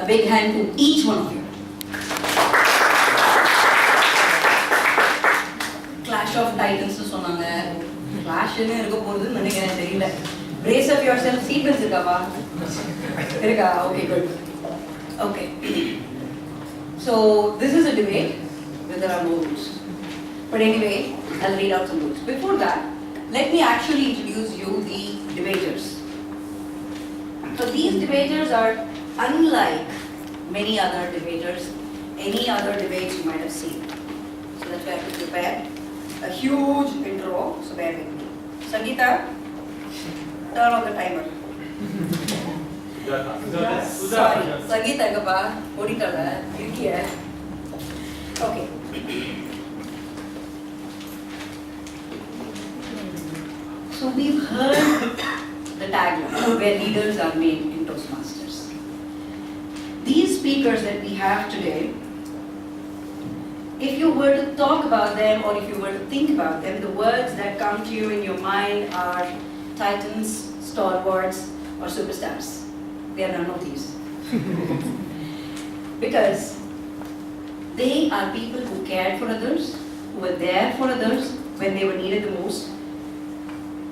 A big hand to each one of you. Clash of Titans to sonanga. Clash nu irukku podhu nenikiren theriyala. Brace up yourself. Seatbelts irukava? Iruka. Okay, good. Okay. So this is a debate where there are no rules. But anyway, I'll read out some rules. Before that, let me actually introduce you the debaters. So these debaters are unlike many other debaters, any other debates you might have seen. So that's why I have to prepare a huge intro, so bear with me. Sangeeta, turn on the timer. Sorry, Sangeeta kappa, odikala, irkiya. Okay. So we've heard the tagline where leaders are made in Toastmasters. These speakers that we have today, if you were to talk about them or if you were to think about them, the words that come to you in your mind are titans, stalwarts, or superstars. They are none of these. Because they are people who cared for others, who were there for others when they were needed the most.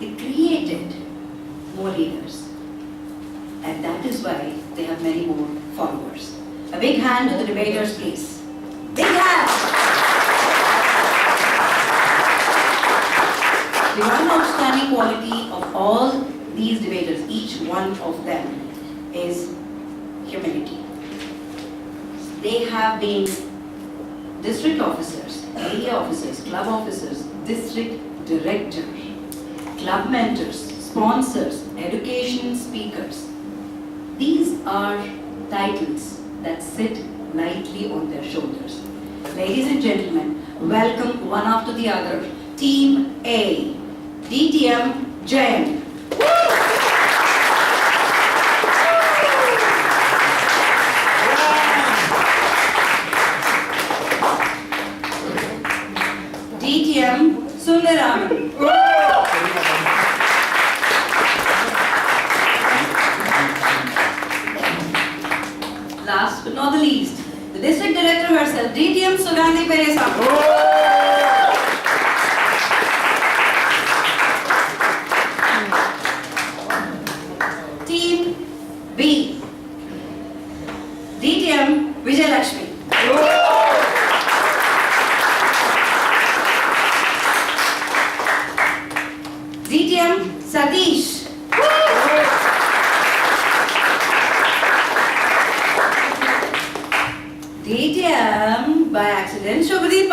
They created more leaders. And that is why they have many more followers. A big hand to the debaters, please. Big hand! The one outstanding quality of all these debaters, each one of them, is humility. They have been district officers, area officers, club officers, district directors, club mentors, sponsors, education speakers. These are titles that sit lightly on their shoulders. Ladies and gentlemen, welcome one after the other, Team A, DTM Jayan. DTM Sundararaman. Last but not the least, the district director herself, DTM Suganthi periasamy. Team B, DTM Vijayalakshmi. DTM Sateesh. DTM by accident Subhadip.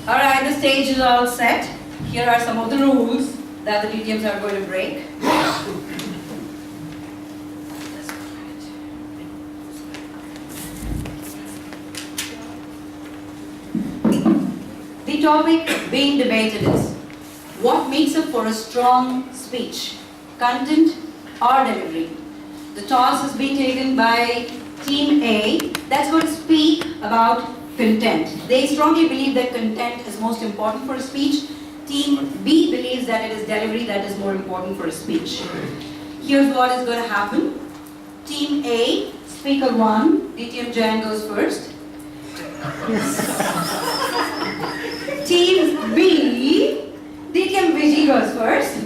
Alright, the stage is all set. Here are some of the rules that the DTMs are going to break. The topic being debated is what makes up for a strong speech, content or delivery. The toss has been taken by Team A, that's going to speak about content. They strongly believe that content is most important for a speech. Team B believes that it is delivery that is more important for a speech. Here's what is going to happen. Team A, speaker 1, DTM Jayan goes first. Team B, DTM Vijay goes first.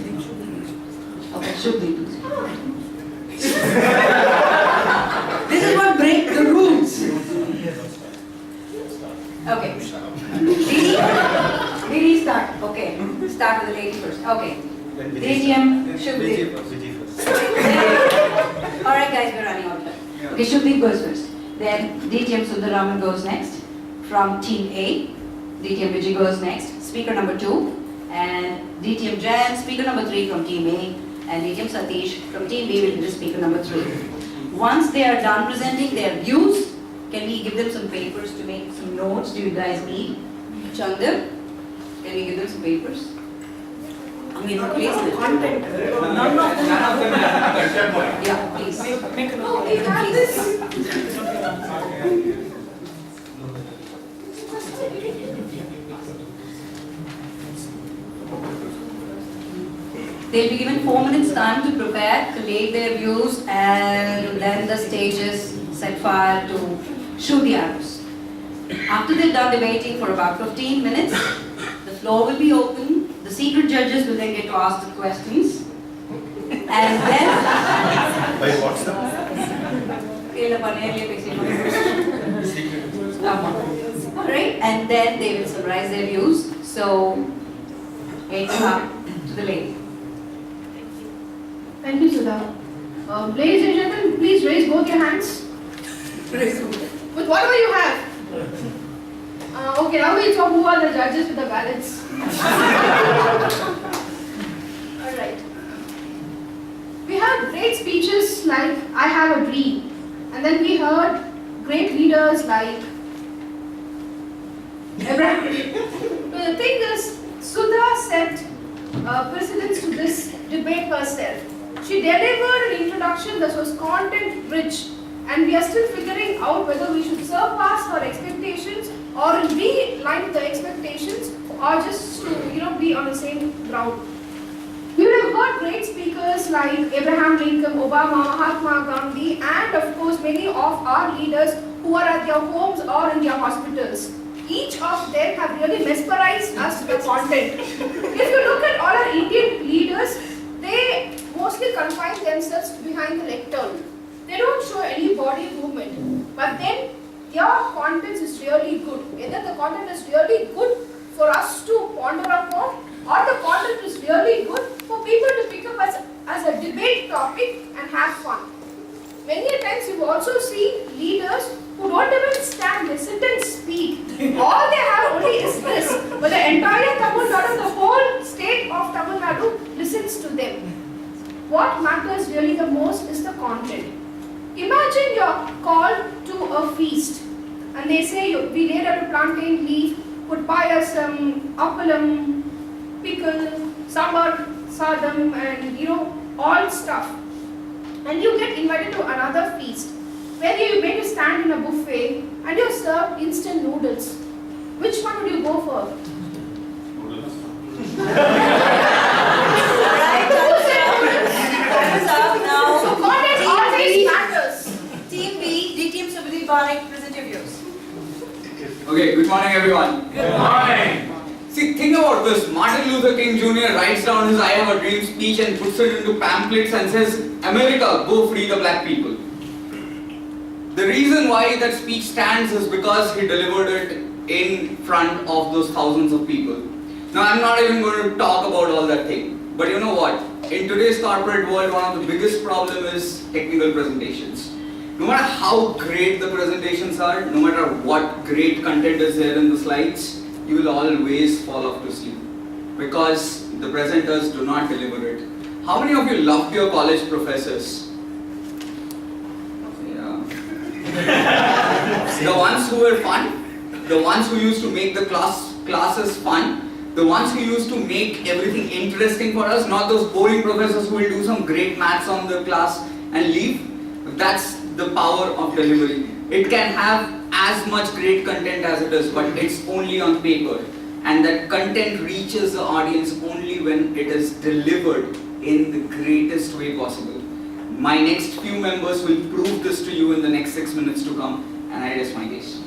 Okay, should be. This is what breaks the rules. Okay. Didi start. Okay. Start with the lady first. Okay. DTM Subhadip. Alright guys, we're running out of time. Okay, Subhadip goes first. Then DTM Sundararaman goes next. From Team A. DTM Vijay goes next. Speaker number 2. And DTM Jayan, speaker number 3 from Team A. And DTM Sateesh from Team B will be the speaker number 3. Once they are done presenting their views, can we give them some papers to make some notes? Do you guys need? Chandar, can we give them some papers? I mean, please. Content. None of them. Yeah, please. Make a note. Please. They'll be given 4 minutes time to prepare, collate their views, and then the stage is set fire to shoot the arrows. After they're done debating for about 15 minutes, the floor will be open. The secret judges will then get to ask the questions. And then... By WhatsApp? Alright, and then they will summarize their views. So, it's up to the lady. Thank you, Sudha. Ladies and gentlemen, please raise both your hands. With whatever you have. Okay, now we'll talk who are the judges with the ballots. Alright. We heard great speeches like I Have a Dream. And then we heard great leaders like Abraham. But the thing is, Sudha set precedence to this debate herself. She delivered an introduction that was content rich, and we are still figuring out whether we should surpass her expectations or be line with the expectations or just to be on the same ground. We would have heard great speakers like Abraham Lincoln, Obama, Mahatma Gandhi, and of course many of our leaders who are at their homes or in their hospitals. Each of them have really mesmerized us with the content. If you look at all our Indian leaders, they mostly confine themselves behind the lectern. They don't show any body movement. But then their content is really good. Either the content is really good for us to ponder upon, or the content is really good for people to pick up as a debate topic and have fun. Many a times you also see leaders who don't even stand, they sit and speak. All they have only is this. But the entire Tamil Nadu, the whole state of Tamil Nadu listens to them. What matters really the most is the content. Imagine you're called to a feast and they say we laid out a plantain leaf, put payasam, appalam, pickle, sambar, sadam, and all stuff. And you get invited to another feast where you made to stand in a buffet and you're served instant noodles. Which one would you go for? Noodles. Now, So content always matters. Team B, DTM Subhadip, banik, present your views. Okay, good morning everyone. Good morning. See, think about this. Martin Luther King Jr. writes down his I Have a Dream speech and puts it into pamphlets and says, America, go free the black people. The reason why that speech stands is because he delivered it in front of those thousands of people. Now, I'm not even going to talk about all that thing. But you know what? In today's corporate world, one of the biggest problems is technical presentations. No matter how great the presentations are, no matter what great content is there in the slides, you will always fall off to sleep because the presenters do not deliver it. How many of you loved your college professors? Yeah. The ones who were fun, the ones who used to make the classes fun, the ones who used to make everything interesting for us, not those boring professors who will do some great maths on the class and leave. That's the power of delivery. It can have as much great content as it is, but it's only on paper. And that content reaches the audience only when it is delivered in the greatest way possible. My next few members will prove this to you in the next 6 minutes to come, and I rest my case.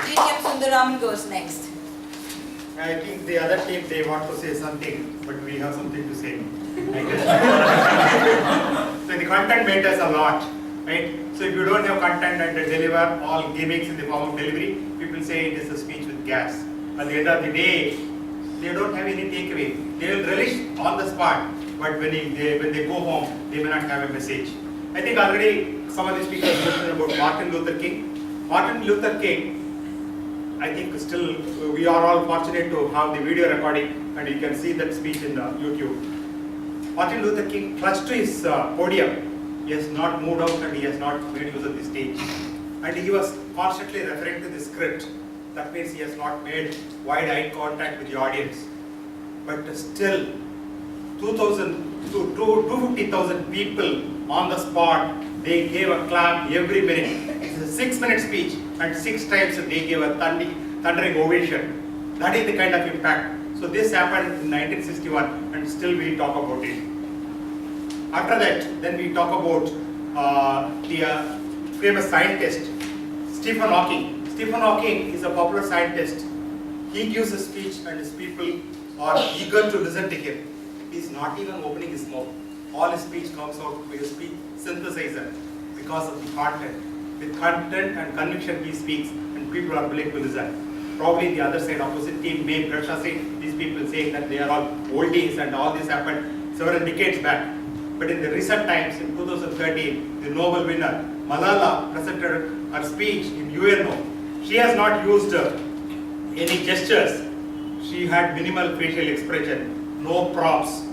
DTM Sundararaman goes next. I think the other team, they want to say something, but we have something to say. I guess. So the content matters a lot, right? So if you don't have content and deliver all gimmicks in the form of delivery, people say it is a speech with gas. At the end of the day, they don't have any takeaway. They will relish on the spot, but when they go home, they may not have a message. I think already some of the speakers mentioned about Martin Luther King. Martin Luther King, I think still we are all fortunate to have the video recording and you can see that speech in the YouTube. Martin Luther King clutched to his podium. He has not moved out and he has not made use of the stage. And he was constantly referring to the script. That means he has not made wide eye contact with the audience. But still, 2000 to 250,000 people on the spot. They gave a clap every minute. It's a 6-minute speech, and 6 times they gave a thundering ovation. That is the kind of impact. So this happened in 1961, and still we talk about it. After that, then we talk about the famous scientist, Stephen Hawking. Stephen Hawking is a popular scientist. He gives a speech and his people are eager to listen to him. He's not even opening his mouth. All his speech comes out with a speech synthesizer because of the content. With content and conviction he speaks, and people are willing to listen. Probably the other side, opposite team may brush aside these people saying that they are all oldies and all this happened several decades back. But in the recent times, in 2013, the Nobel winner, Malala, presented her speech in UNO. She has not used any gestures. She had minimal facial expression, no props,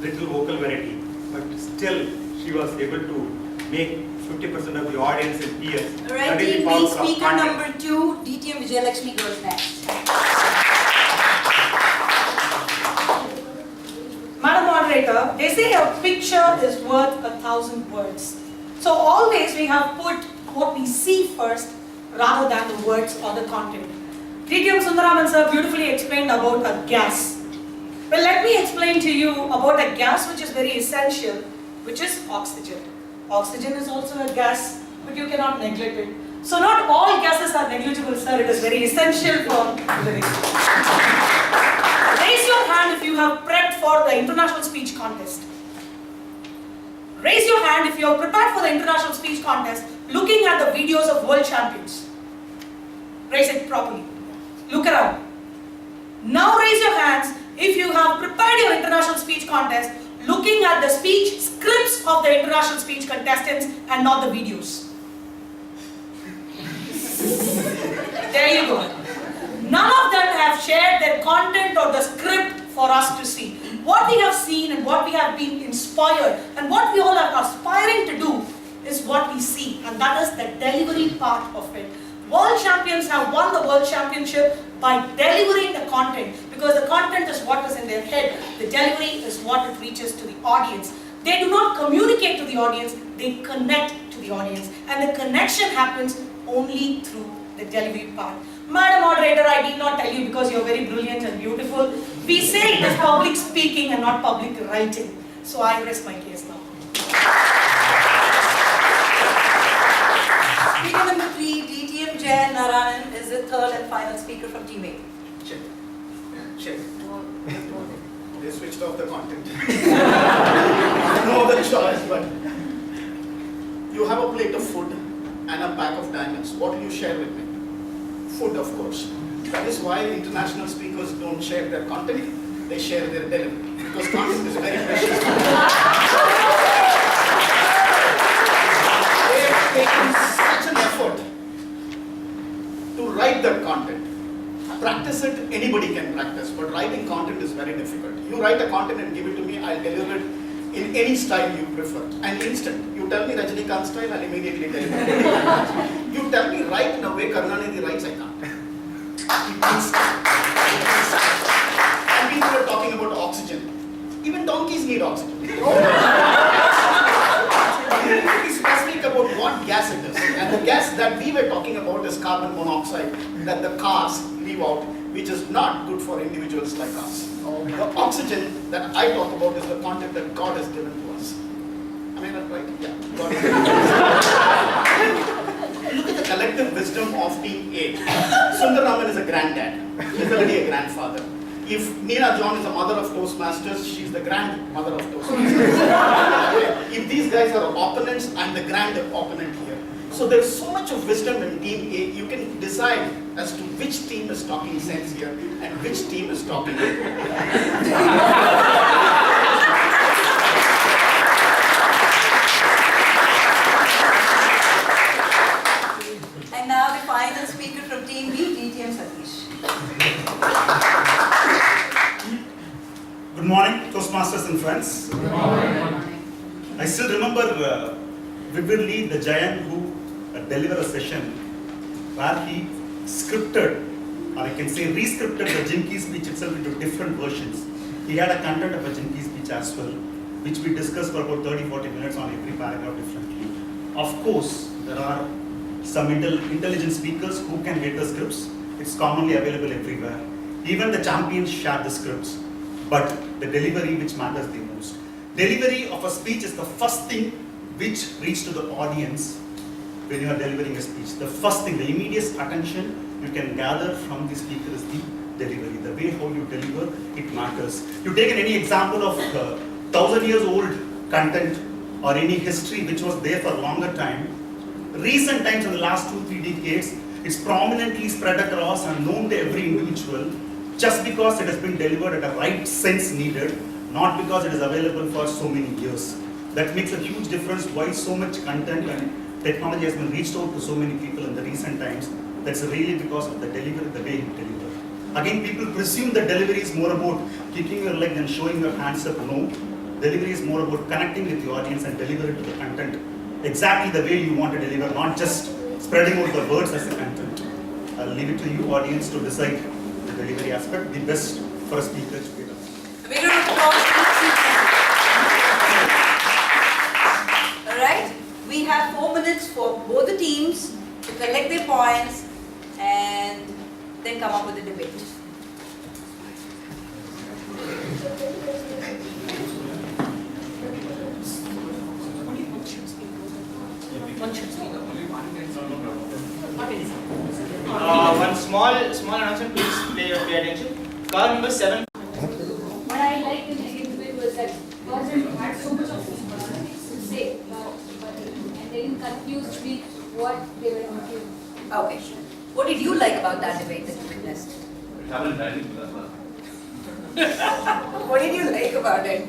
little vocal variety. But still, she was able to make 50% of the audience in tears. Alright, team B, speaker number 2, DTM Vijayalakshmi goes next. Madam Moderator, they say a picture is worth 1,000 words. So always we have put what we see first rather than the words or the content. DTM Sundararaman sir beautifully explained about a gas. Well, let me explain to you about a gas which is very essential, which is oxygen. Oxygen is also a gas, but you cannot neglect it. So not all gases are negligible, sir. It is very essential for living. Raise your hand if you have prepped for the international speech contest. Raise your hand if you are prepared for the international speech contest looking at the videos of world champions. Raise it properly. Look around. Now raise your hands if you have prepared your international speech contest looking at the speech scripts of the international speech contestants and not the videos. There you go. None of them have shared their content or the script for us to see. What we have seen and what we have been inspired and what we all are aspiring to do is what we see, and that is the delivery part of it. World champions have won the world championship by delivering the content, because the content is what is in their head. The delivery is what it reaches to the audience. They do not communicate to the audience, they connect to the audience, and the connection happens only through the delivery part. Madam Moderator, I did not tell you because you are very brilliant and beautiful. We say it is public speaking and not public writing. So I rest my case now. Speaker number 3, DTM Jayan Narayanan is the third and final speaker from Team A. Check. Check. They switched off the content. No other choice, but you have a plate of food and a pack of diamonds. What will you share with me? Food, of course. That is why international speakers don't share their content, they share their delivery. Because content is very precious. They have taken such an effort to write that content. Practice it, anybody can practice, but writing content is very difficult. You write a content and give it to me, I'll deliver it in any style you prefer. And instant. You tell me Rajinikanth style, I'll immediately deliver it. You tell me write in a way Karunanidhi writes, I can't. And people are talking about oxygen. Even donkeys need oxygen. We need to be specific about what gas it is. And the gas that we were talking about is carbon monoxide that the cars leave out, which is not good for individuals like us. The oxygen that I talk about is the content that God has given to us. Am I not right? Yeah. God has given to us. Look at the collective wisdom of Team A. Sundararaman is a granddad. He's already a grandfather. If Neena John is a mother of Toastmasters, she's the grandmother of Toastmasters. If these guys are opponents, I'm the grand opponent here. So there's so much of wisdom in Team A, you can decide as to which team is talking sense here and which team is talking. And now the final speaker from Team B, DTM Sateesh. Good morning, Toastmasters and friends. Good morning. I still remember vividly the jayan who delivered a session where he scripted, or I can say re-scripted the Jinki speech itself into different versions. He had a content of a Jinki speech as well. which we discuss for about 30-40 minutes on every paragraph differently. Of course, there are some intelligent speakers who can get the scripts. It's commonly available everywhere. Even the champions share the scripts, but the delivery which matters the most. Delivery of a speech is the first thing which reaches to the audience when you are delivering a speech. The first thing, the immediate attention you can gather from the speaker is the delivery. The way how you deliver, it matters. You take any example of 1,000 years old content or any history which was there for a longer time. Recent times in the last 2-3 decades, it's prominently spread across and known to every individual just because it has been delivered at a right sense needed, not because it is available for so many years. That makes a huge difference why so much content and technology has been reached out to so many people in the recent times. That's really because of the delivery, the way you deliver. Again, people presume that delivery is more about kicking your leg and showing your hands up. No, delivery is more about connecting with the audience and delivering to the content exactly the way you want to deliver, not just spreading out the words as the content. I'll leave it to you, audience, to decide the delivery aspect, the best for a speaker to get. Alright, we have 4 minutes for both the teams to collect their points and then come up with a debate. One small announcement, please pay attention. Car number 7. What I liked in the debate was that person had so much of to say, and they didn't confuse with what they were talking. Okay. What did you like about that debate that you witnessed? What did you like about it?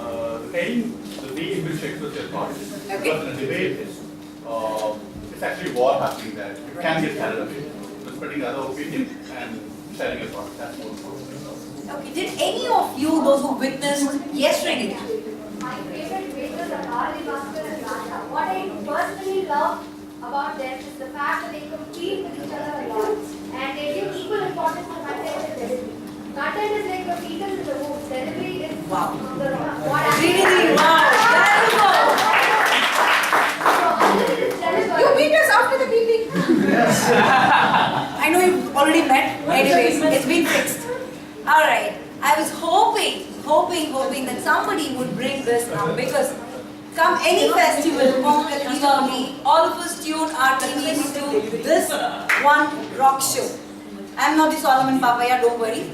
The way in which you express your thoughts. Okay. Because in a debate, it's actually war happening there. You can get carried away. But spreading other opinion and sharing your thoughts. That's more important. Okay. Did any of you, those who witnessed, yes, Sringita? My favorite debaters are Bharati Bhaskar and Raja. What I personally love about them is the fact that they compete with each other a lot and they give equal importance to content and delivery. Content is like the fetus in the womb. Delivery is Wow. what Really? Wow. There you go. You beat us after the meeting. I know you've already met. Anyways, it's been fixed. Alright. I was hoping that somebody would bring this up because come any festival, all of us tune our TVs to this one rock show. I'm not the Solomon Papaya, don't worry.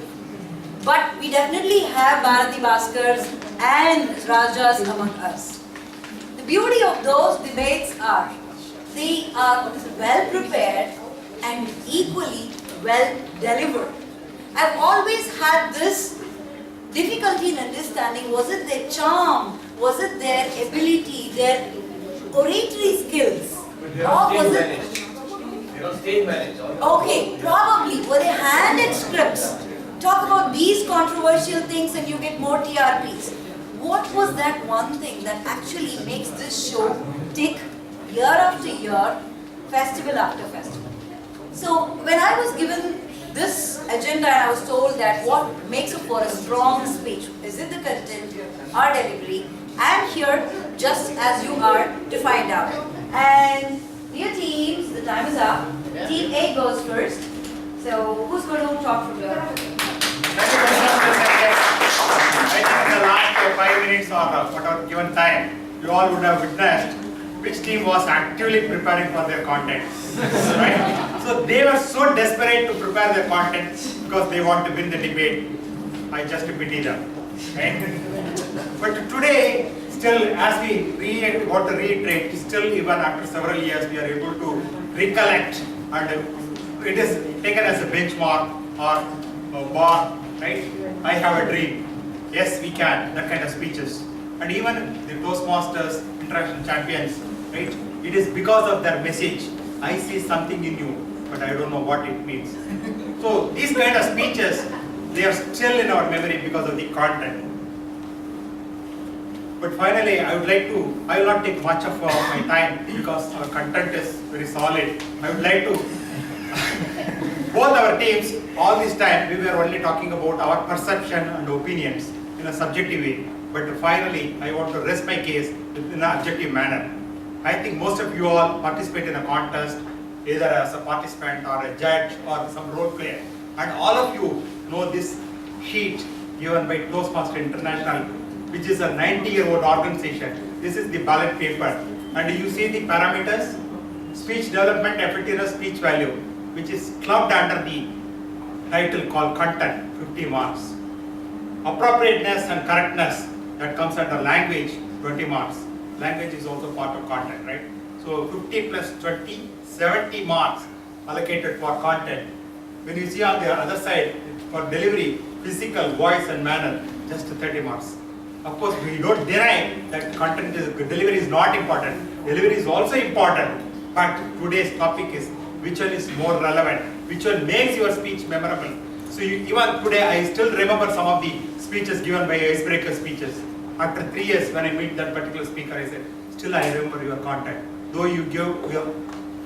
But we definitely have Bharati Bhaskars and Rajas among us. The beauty of those debates are, they are well prepared and equally well delivered. I've always had this difficulty in understanding, was it their charm, was it their ability, their oratory skills, or was it... Okay, probably. Were they handed scripts? Talk about these controversial things and you get more TRPs. What was that one thing that actually makes this show tick year after year, festival after festival? So when I was given this agenda and I was told that what makes it for a strong speech, is it the content or delivery? I'm here just as you are to find out. And dear teams, the time is up. Team A goes first. So who's going to talk from here? Thank you very much. I think in the last 5 minutes or whatever given time, you all would have witnessed which team was actively preparing for their content. Right? So they were so desperate to prepare their content because they want to win the debate. I just pity them. Right? But today, still as we want to reiterate, still even after several years we are able to recollect and it is taken as a benchmark or a bar, right? I have a dream. Yes, we can, that kind of speeches. And even the Toastmasters, international champions, right? It is because of their message. I see something in you, but I don't know what it means. So these kind of speeches, they are still in our memory because of the content. But finally, I will not take much of my time because our content is very solid. I would like to, both our teams, all this time, we were only talking about our perception and opinions in a subjective way. But finally, I want to rest my case in an objective manner. I think most of you all participate in a contest, either as a participant or a judge or some role player. And all of you know this sheet given by Toastmaster International, which is a 90-year-old organization. This is the ballot paper. And you see the parameters, speech development, effectiveness, speech value, which is clubbed under the title called content, 50 marks. Appropriateness and correctness, that comes under language, 20 marks. Language is also part of content, right? So 50 plus 20, 70 marks allocated for content. When you see on the other side, for delivery, physical, voice and manner, just 30 marks. Of course, we don't deny that content is, delivery is not important. Delivery is also important, but today's topic is which one is more relevant, which one makes your speech memorable. So even today, I still remember some of the speeches given by icebreaker speeches. After 3 years, when I meet that particular speaker, I said, still I remember your content. Though you give your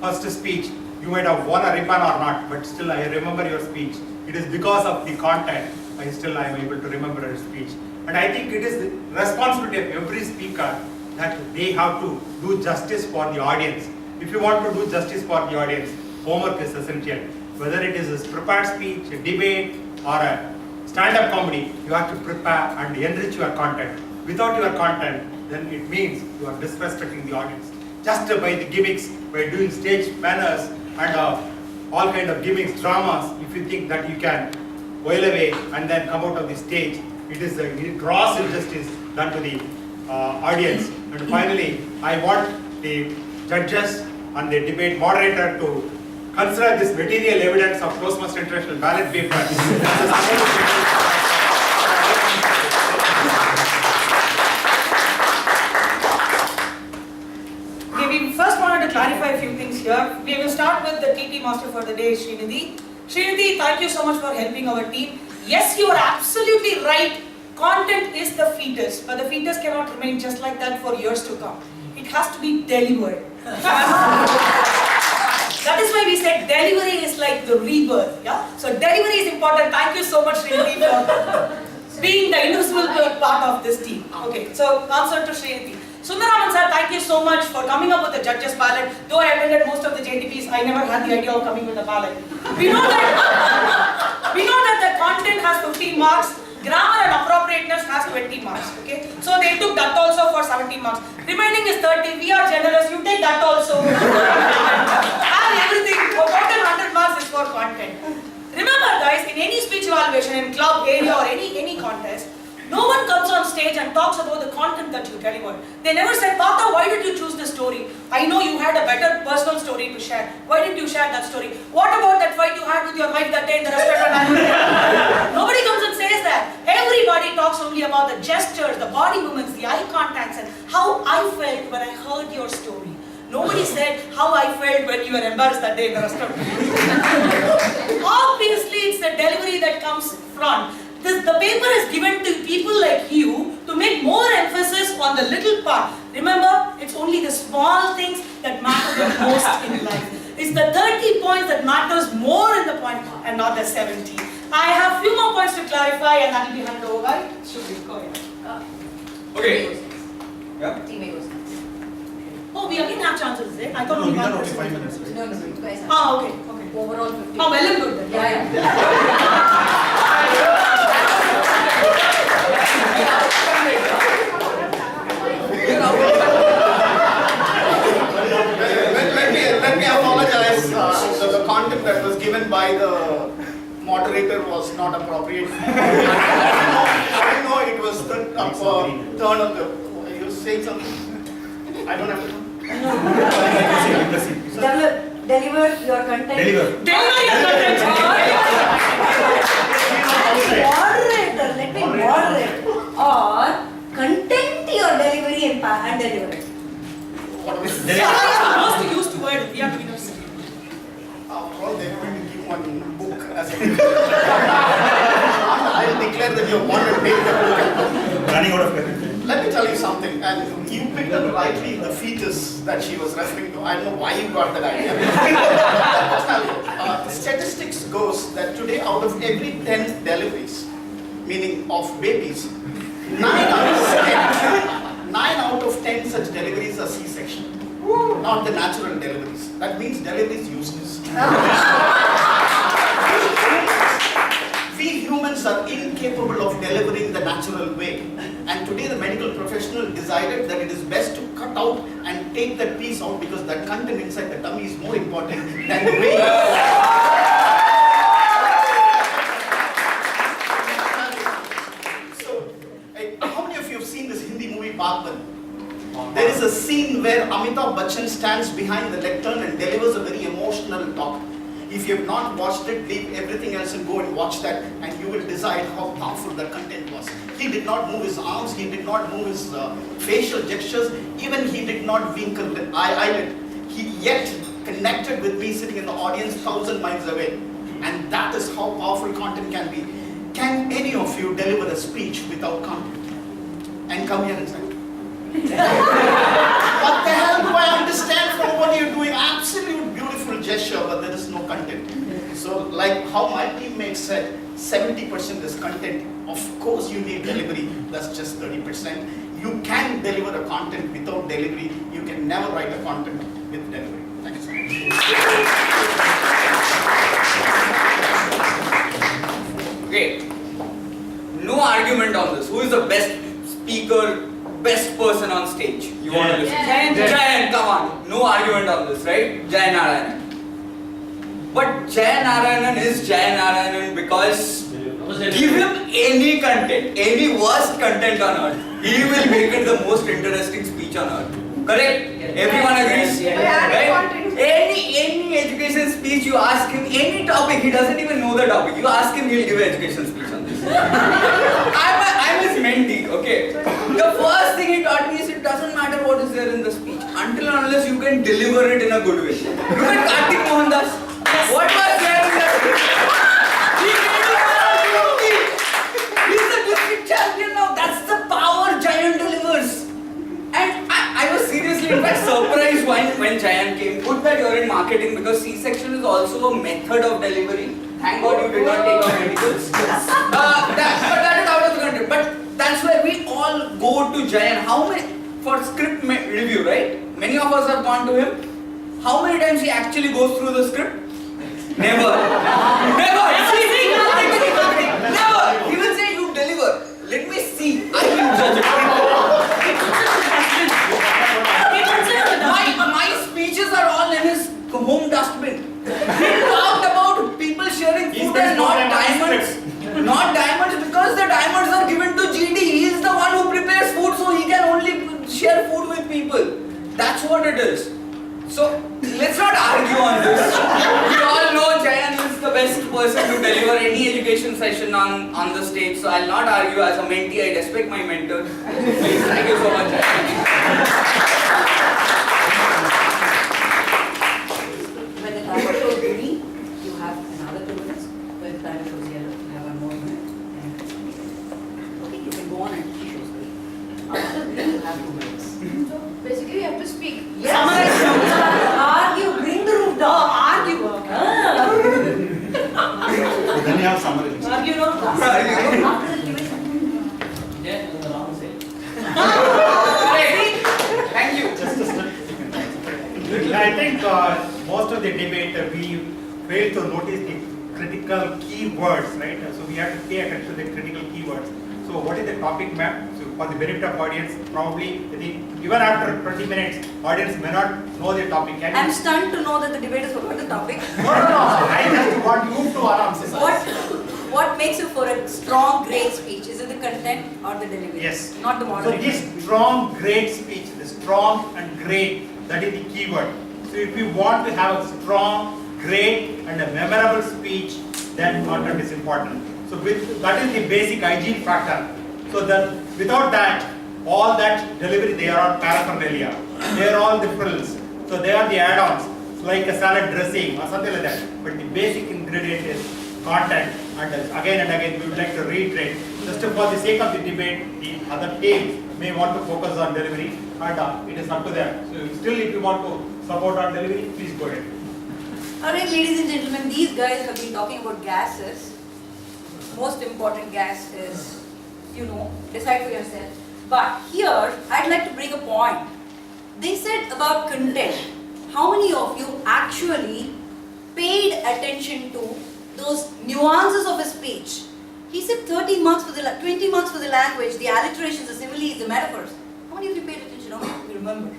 first speech, you might have won a ribbon or not, but still I remember your speech. It is because of the content, I am able to remember your speech. And I think it is the responsibility of every speaker that they have to do justice for the audience. If you want to do justice for the audience, homework is essential. Whether it is a prepared speech, a debate, or a stand-up comedy, you have to prepare and enrich your content. Without your content, then it means you are disrespecting the audience. Just by the gimmicks, by doing stage manners and all kind of gimmicks, dramas, if you think that you can wail away and then come out of the stage, it is a gross injustice done to the audience. And finally, I want the judges and the debate moderator to consider this material evidence of Toastmaster International ballot paper. We first wanted to clarify a few things here. We will start with the TT master for the day, Srinidhi. Srinidhi, thank you so much for helping our team. Yes, you are absolutely right. Content is the fetus, but the fetus cannot remain just like that for years to come. It has to be delivered. That is why we said delivery is like the rebirth. Yeah. So delivery is important. Thank you so much, Srinidhi, for being the invisible part of this team. Okay. So answer to Srinidhi. Sundararaman sir, thank you so much for coming up with the judges ballot. Though I attended most of the JTPs, I never had the idea of coming with a ballot. We know that the content has 15 marks, grammar and appropriateness has 20 marks. Okay, so they took that also for 17 marks. Remaining is 30. We are generous. You take that also. And everything. Total 100 marks is for content. Remember, guys, in any speech evaluation, in club area or any contest, no one comes on stage and talks about the content that you delivered. They never said, Pata, why did you choose this story? I know you had a better personal story to share. Why did you share that story? What about that fight you had with your wife that day in the restaurant? Nobody comes and says that. Everybody talks only about the gestures, the body movements, the eye contacts, and how I felt when I heard your story. Nobody said how I felt when you were embarrassed that day in the restaurant. Obviously, it's the delivery that comes front. The paper is given to people like you to make more emphasis on the little part. Remember, it's only the small things that matter the most in life. It's the 30 points that matters more in the point and not the 70. I have a few more points to clarify and that will be handed over by Shubhi. Go ahead. Okay. Yeah. Teammate was next. Oh, we again have chances, is it? I thought No, only we one got only person. 5 minutes, right? No, you guys have. Okay. Overall 50. Oh, well and good then. Yeah. Let me apologize. The content that was given by the moderator was not appropriate. I know it was the turn of the. You saying something? I don't have to. Deliver your content. Deliver. Deliver your content. Moderator, let me moderate. Or content your delivery and deliver it. Sarah is the most used word. We have to be nice. Well, they're going to give one book as a I'll declare that you want to take the book. Running out of content. Let me tell you something, and you picked up rightly the fetus that she was referring to. I don't know why you got that idea. The statistics goes that today out of every 10 deliveries, meaning of babies, 9 are 9 out of 10 such deliveries are C-section, not the natural deliveries. That means delivery is useless. We humans are incapable of delivering the natural way. And today the medical professional decided that it is best to cut out and take that piece out because that content inside the tummy is more important than the way. So, how many of you have seen this Hindi movie Bagban? There is a scene where Amitabh Bachchan stands behind the lectern and delivers a very emotional talk. If you have not watched it, leave everything else and go and watch that, and you will decide how powerful the content was. He did not move his arms, he did not move his facial gestures, even he did not wink an eyelid. He yet connected with me sitting in the audience 1,000 miles away. And that is how powerful content can be. Can any of you deliver a speech without content? And come here and say, what the hell do I understand from what you're doing? Absolute beautiful gesture, but there is no content. So like how my teammate said, 70% is content. Of course you need delivery, that's just 30%. You can deliver a content without delivery. You can never write a content with delivery. Thank you so much. Okay, no argument on this. Who is the best speaker, best person on stage? You want to listen? Jayan, come on. No argument on this, right? Jayan Narayanan. But Jayan Narayanan is Jayan Narayanan because give him any content, any worst content on earth, he will make it the most interesting speech on earth. Correct? Everyone agrees? Right? Any education speech you ask him, any topic, he doesn't even know the topic. You ask him, he'll give an education speech on this. I'm his mentee, okay? The first thing he taught me is it doesn't matter what is there in the speech, until and unless you can deliver it in a good way. Look at Kartik Mohandas. What was there in that speech? He's the district champion now. That's the power Jayan delivers. And I was seriously, in fact, surprised when Jayan came. Good that you're in marketing because C-section is also a method of delivery. Thank God you did not take out medicals. But that is out of the country. But that's where we all go to Jayan. How many, for script review, right? Many of us have gone to him. How many times he actually goes through the script? Never. Never. Never. He will say, you deliver. Let me see. I will judge it. My speeches are all in his home dustbin. He talked about people sharing food and not diamonds. Not diamonds because the diamonds are given to GD. He is the one who prepares food, so he can only share food with people. That's what it is. So let's not argue on this. We all know Jayan is the best person to deliver any education session on the stage. So I'll not argue. As a mentee, I respect my mentor. Please, thank you so much, Jayan. When the timer shows green, you have another 2 minutes. When the timer shows yellow, you have 1 more minute. And okay, you can go on and she shows green. After green, you have 2 minutes. So basically you have to speak. Yes. Argue, bring the roof down. Argue. Then you have summary. Argue, no? After the debate. Yeah, on the wrong side. Thank you. I think most of the debate we fail to notice the critical keywords, right? So we have to pay attention to the critical keywords. So what is the topic map? So for the benefit of audience, probably even after 20 minutes, audience may not know the topic. I'm stunned to know that the debate is about the topic. No. I just want you to answer. What makes you for a strong, great speech? Is it the content or the delivery? Yes. Not the So moderation. this strong, great speech, the strong and great, that is the keyword. So if you want to have a strong, great and a memorable speech, then content is important. So that is the basic hygiene factor. So that without that, all that delivery, they are all paraphernalia. They are all the frills. So they are the add-ons, like a salad dressing or something like that. But the basic ingredient is content. And again and again, we would like to reiterate, just for the sake of the debate, the other teams may want to focus on delivery, and it is up to them. So still, if you want to support on delivery, please go ahead. Alright, ladies and gentlemen, these guys have been talking about gases. Most important gas is, decide for yourself. But here, I'd like to bring a point. They said about content. How many of you actually paid attention to those nuances of his speech? He said 30 marks for the 20 marks for the language, the alliterations, the similes, the metaphors. How many of you paid attention? How many of you remember?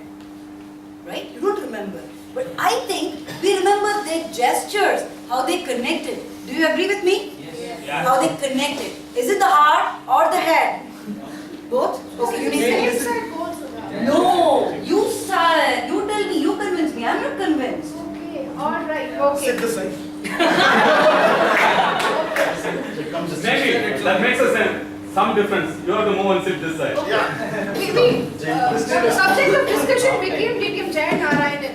Right? You don't remember. But I think we remember their gestures, how they connected. Do you agree with me? Yes. How they connected. Is it the heart or the head? Both? Okay, you need to say. Inside goals, Sudha. No, you start. You tell me. You convince me. I'm not convinced. Okay, alright, okay. Sit this side. Maybe that makes a sense. Some difference. You are the move and sit this side. Yeah. The subject of discussion became DTM Jayan Narayanan.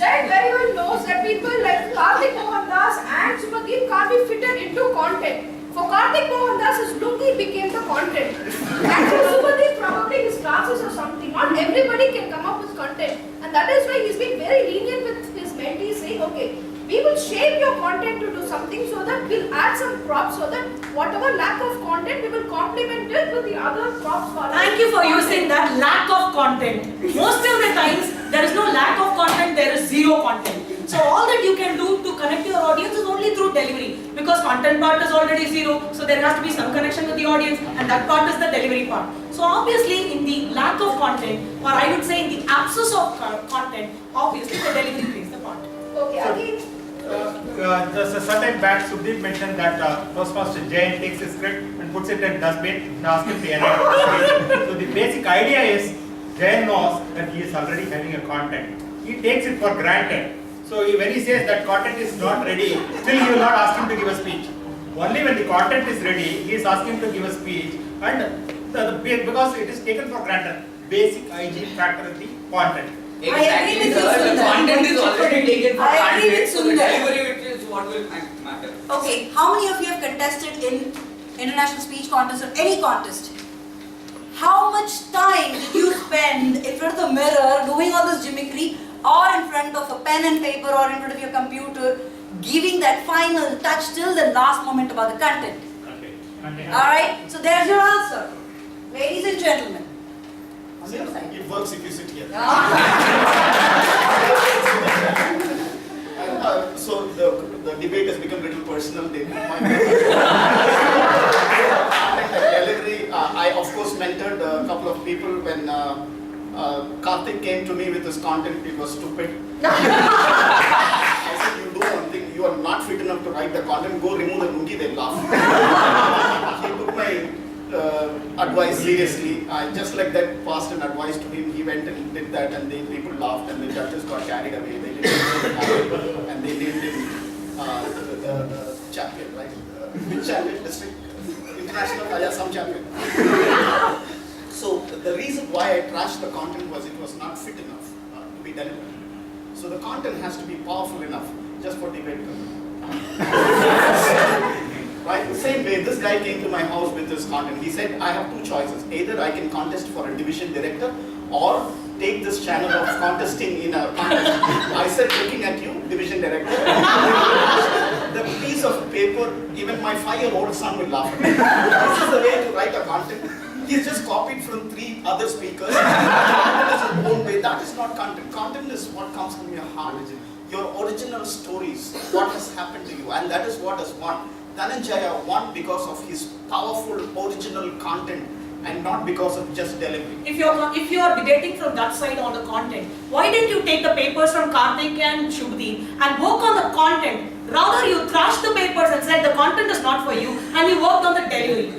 Jayan very well knows that people like Karthik Mohandas and Subhadip can't be fitted into content. For Karthik Mohandas, his lungi became the content. And for Subhadip, probably his classes or something. Not everybody can come up with content. And that is why he's been very lenient with his mentees, saying, okay, we will shape your content to do something so that we'll add some props so that whatever lack of content, we will complement it with the other props. Thank you for using that lack of content. Most of the times, there is no lack of content, there is zero content. So all that you can do to connect your audience is only through delivery. Because content part is already zero, so there has to be some connection with the audience, and that part is the delivery part. So obviously, in the lack of content, or I would say in the absence of content, obviously the delivery plays the part. Okay, again. There's a certain back, Subhadip mentioned that first Jayan takes his script and puts it in dustbin and asks him to elaborate. So the basic idea is Jayan knows that he is already having a content. He takes it for granted. So when he says that content is not ready, still he will not ask him to give a speech. Only when the content is ready, he is asking to give a speech, and because it is taken for granted. Basic hygiene factor is the content. Exactly, sir. The content is already taken for I agree granted, with so the Sundar. delivery which is what will matter. Okay, how many of you have contested in international speech contest or any contest? How much time did you spend in front of the mirror doing all this gimmickry, or in front of a pen and paper, or in front of your computer, giving that final touch till the last moment about the content? Okay. Alright, so there's your answer. Ladies and gentlemen. It works if you sit here. So the debate has become a little personal. Delivery, I of course mentored a couple of people when Karthik came to me with his content. It was stupid. I said, you do one thing, you are not fit enough to write the content, go remove the lungi, they laugh. He took my advice seriously. I just like that passed an advice to him. He went and did that, and the people laughed, and the judges got carried away. They didn't and they named him the champion, right? Which champion? District International some champion. So the reason why I trashed the content was it was not fit enough to be delivered. So the content has to be powerful enough just for debate. Right? The same way, this guy came to my house with this content. He said, I have two choices. Either I can contest for a division director or take this channel of contesting in a contest. I said, looking at you, division director. The piece of paper, even my 5-year-old son will laugh at me. This is the way to write a content. He's just copied from 3 other speakers. That is his own way. That is not content. Content is what comes from your heart. Your original stories, what has happened to you, and that is what has won. Dhananjaya won because of his powerful original content and not because of just delivery. If you are debating from that side on the content, why didn't you take the papers from Karthik and Subhadip and work on the content? Rather, you thrashed the papers and said the content is not for you, and you worked on the delivery.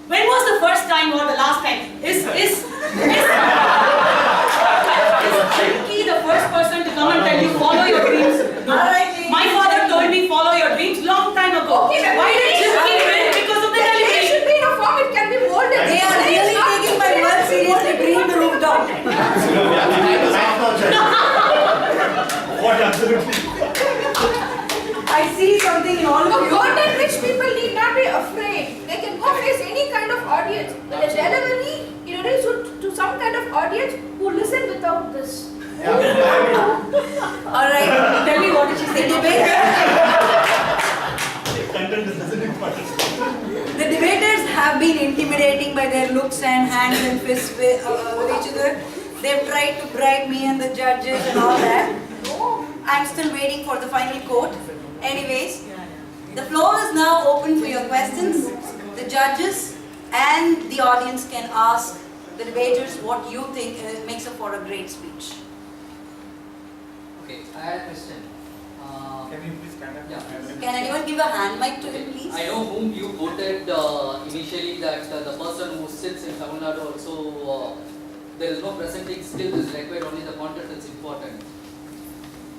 When was the first time or the last time? Is Chinky the first person to come and tell you follow your dreams? No. My father told me follow your dreams long time ago. Okay, why did Chinky win? Because of the delivery. It should be in a form, it can be molded. They are really taking my word seriously, bring the roof down. What absolutely? I see something in all of For you. content-rich people need not be afraid. They can go face any kind of audience. But the delivery, it is to some kind of audience who listen without this. Alright, tell me what did she say? Content is important. The debaters have been intimidating by by their looks and hands and fists with each other. They've tried to bribe me and the judges and all that. I'm still waiting for the final quote. Anyways, the floor is now open for your questions. The judges and the audience can ask the debaters what you think makes up for a great speech. Okay, I had a question. Can you please stand up? Yeah. Can anyone give a hand mic to him, please? I know whom you voted initially that the person who sits in Tamil Nadu also, there is no presenting skill is required, only the content is important.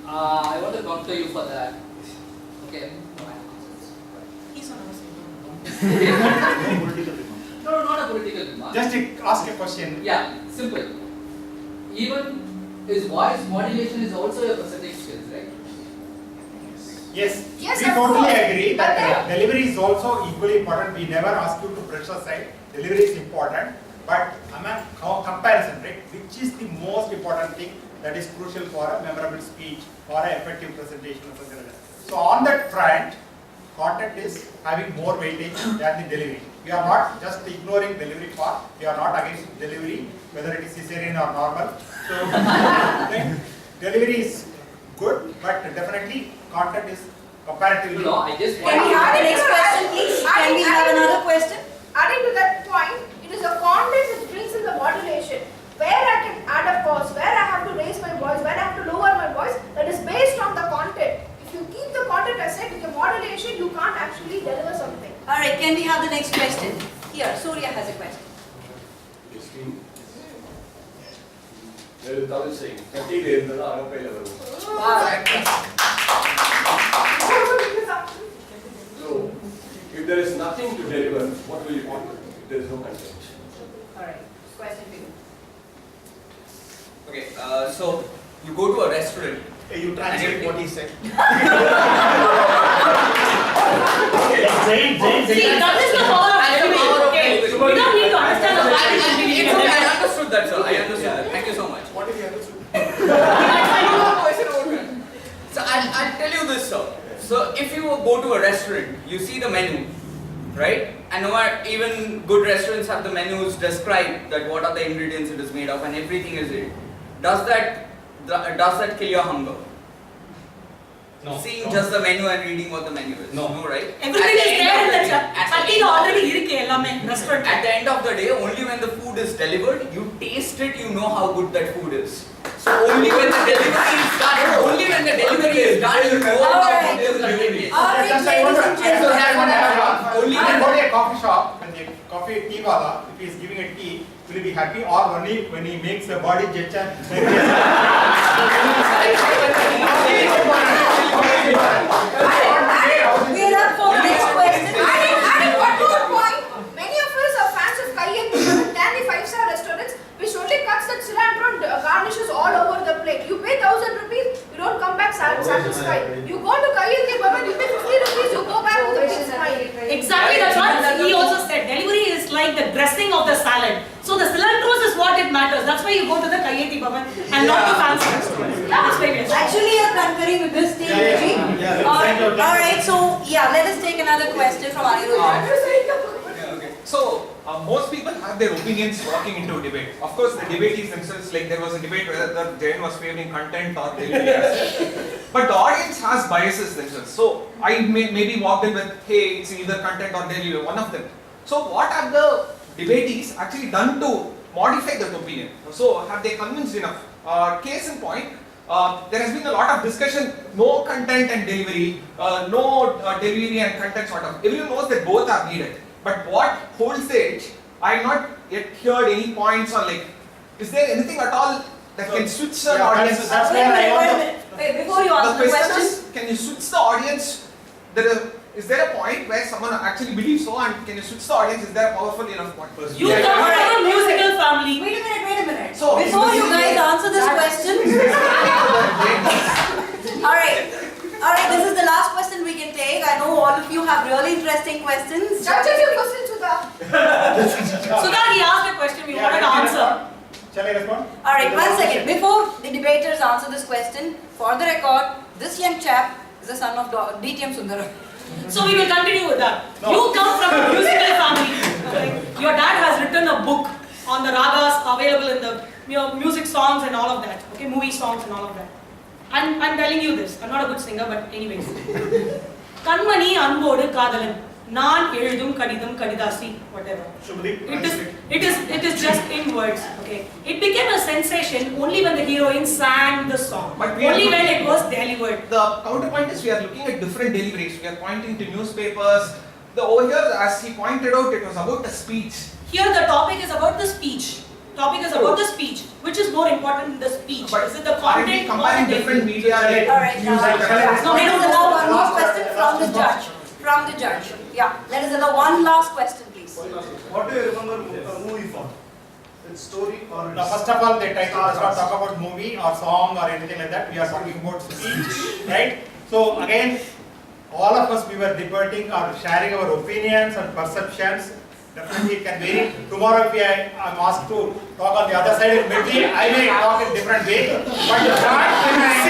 I want to come to you for that. Okay. He's on our side. No, not a political remark. Just ask a question. Yeah, simple. Even his voice modulation is also a presenting skills, right? Yes, Yes, we of totally course. agree that Yeah. delivery is also equally important. We never ask you to brush aside. Delivery is important, but comparison, right? Which is the most important thing that is crucial for a memorable speech or an effective presentation of something like that. So on that front, content is having more weightage than the delivery. We are not just ignoring delivery part. We are not against delivery, whether it is cesarean or normal. So delivery is good, but definitely content is comparatively. No, I just Can we have the next question, please? Can we have another question? Adding to that point, it is a context that brings in the modulation. Where I can add a pause, where I have to raise my voice, where I have to lower my voice, that is based on the content. If you keep the content aside with the modulation, you can't actually deliver something. Alright, can we have the next question? Here, Surya has a question. There is Tamil saying, "Katti irundha arappaila varum." So, if there is nothing to deliver, what will you want? If there is no content. Alright, question for you. Okay, so you go to a restaurant. Hey, you translate what he said. See, that is the power of delivery. Okay, we don't need to understand the I understood that, sir. I understood that. Thank you so much. What if you understood? So I'll tell you this, sir. So if you go to a restaurant, you see the menu, right? And no matter, even good restaurants have the menus describe that what are the ingredients it is made of and everything is it. Does that kill your hunger? No. Seeing just the menu and reading what the menu is. No. Right? Everything is there in the chatti already irukku ellame restaurant. At the end of the day, only when the food is delivered, you taste it, you know how good that food is. So only when the delivery is done, you know how good is that delivery. Alright, Just I ladies want to and gentlemen. Only when I when go to a coffee shop, when the coffee tea wala, if he is giving a tea, will he be happy or only when he makes a body gesture? We are up for the next question. Adding one more point, many of us are fans of Kai and than the 5-star restaurants, which only cuts that cilantro and garnishes all over the plate. You pay 1,000 rupees, you don't come back satisfied. You go to Kai and Bhavan, you pay 50 rupees, you go back with a big smile. Exactly, that's what he also said. Delivery is like the dressing of the salad. So the cilantros is what it matters. That's why you go to the Kayeti Bhavan and not the fancy restaurants. That's why we are Actually, you're concurring with this thing, Vijay. Alright, so yeah, let us take another question from Anirudh. So, most people have their opinions walking into a debate. Of course, the debatees themselves, like there was a debate whether the Jayan was favoring content or delivery. But the audience has biases themselves. So, I maybe walked in with, hey, it's either content or delivery, one of them. So, what have the debatees actually done to modify that opinion? So, have they convinced enough? Case in point, there has been a lot of discussion, no content and delivery, no delivery and content sort of. Everyone knows that both are needed. But what holds the edge? I have not yet heard any points on like, is there anything at all that can switch the audience? Wait, before you answer the question. Can you switch the audience? Is there a point where someone actually believes so, and can you switch the audience? Is there a powerful enough point? You come from a musical family. Wait a minute. So, Before you guys answer this question. Alright, this is the last question we can take. I know all of you have really interesting questions. Judge your question, Sudha. Sudha, he asked a question we wanted to answer. Shall I respond? Alright, one second. Before the debaters answer this question, for the record, this young chap is the son of DTM Sundara. So we will continue with that. You come from a musical family. Okay? Your dad has written a book on the ragas available in the music songs and all of that. Okay, movie songs and all of that. And I'm telling you this. I'm not a good singer, but anyways. Kanmani anbodu kadalan. Naan ezhudum kadidam kadidasi, whatever. It is just in words. Okay. It became a sensation only when the heroine sang the song. But only when it was delivered. The counterpoint is we are looking at different deliveries. We are pointing to newspapers. Over here, as he pointed out, it was about the speech. Here the topic is about the speech. Which is more important than the speech? But is it the content comparing different media? Alright, now let us allow one more question from the judge. Yeah, let us allow one last question, please. What do you remember movie for? Its story or Now, first of all, the title does not talk about movie or song or anything like that. We are talking about speech, right? So again, all of us, we were debating or sharing our opinions and perceptions. Definitely it can vary. Tomorrow if I'm asked to talk on the other side in Medley, I may talk in different way. But the fact remains,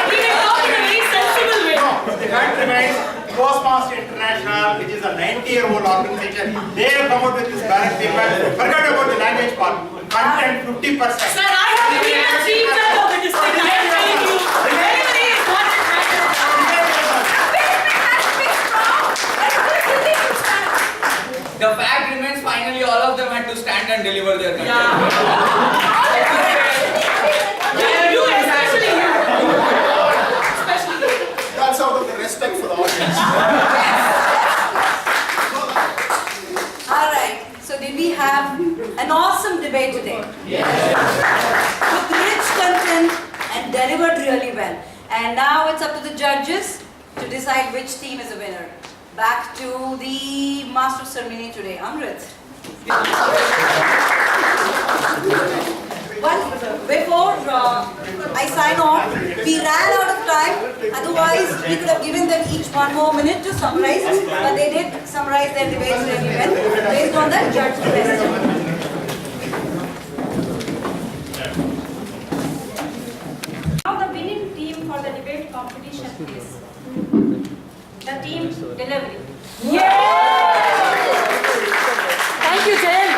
We may talk in a very sensible way. no, the fact remains, Toastmaster International, which is a 90-year-old organization, they have come out with this balance paper. Forget about the language part. Content 50%. Sir, I have been the chief judge of the district. I am telling you, very, very important matter. The fact remains, finally all of them had to stand and deliver their content. You, especially you. Especially you. That's out of the respect for the audience. Alright, so did we have an awesome debate today? Yes. With rich content and delivered really well. And now it's up to the judges to decide which team is a winner. Back to the master of ceremony today, Amrit. But before I sign off, we ran out of time. Otherwise, we could have given them each 1 more minute to summarize. But they did summarize their debates really well based on the judge's question. Now the winning team for the debate competition is the team delivery. Thank you, Jayan.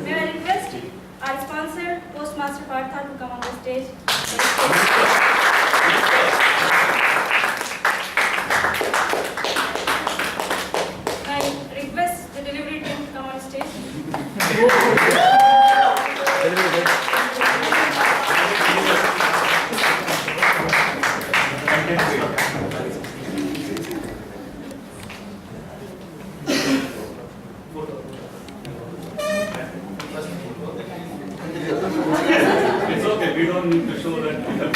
May I request our sponsor, Postmaster Partha, to come on the stage. I request the delivery team to come on stage. It's okay, we don't need to show that we have